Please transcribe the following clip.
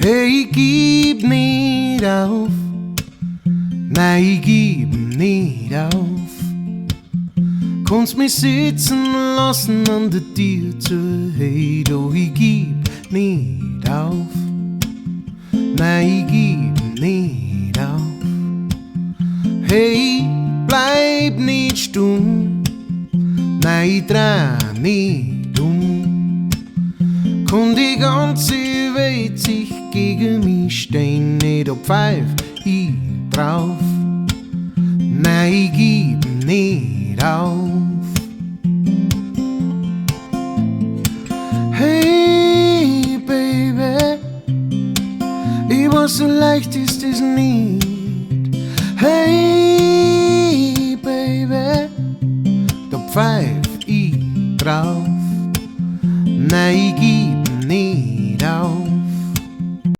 Hey, ich gib nicht auf, nein, ich gib nicht auf. Kannst mich sitzen lassen an der Tür zu, hey, doch ich gib nicht auf, nein, ich gib nicht auf. Hey, bleib nicht stumm, nein, ich dreh nicht um. Kann die ganze Welt sich gegen mich stehen, nicht ob pfeif ich drauf, nein, ich gib nicht auf. Hey, Baby, ich weiß, so leicht ist es nicht. Hey, Baby, da pfeif ich drauf, nein, ich gib nicht auf.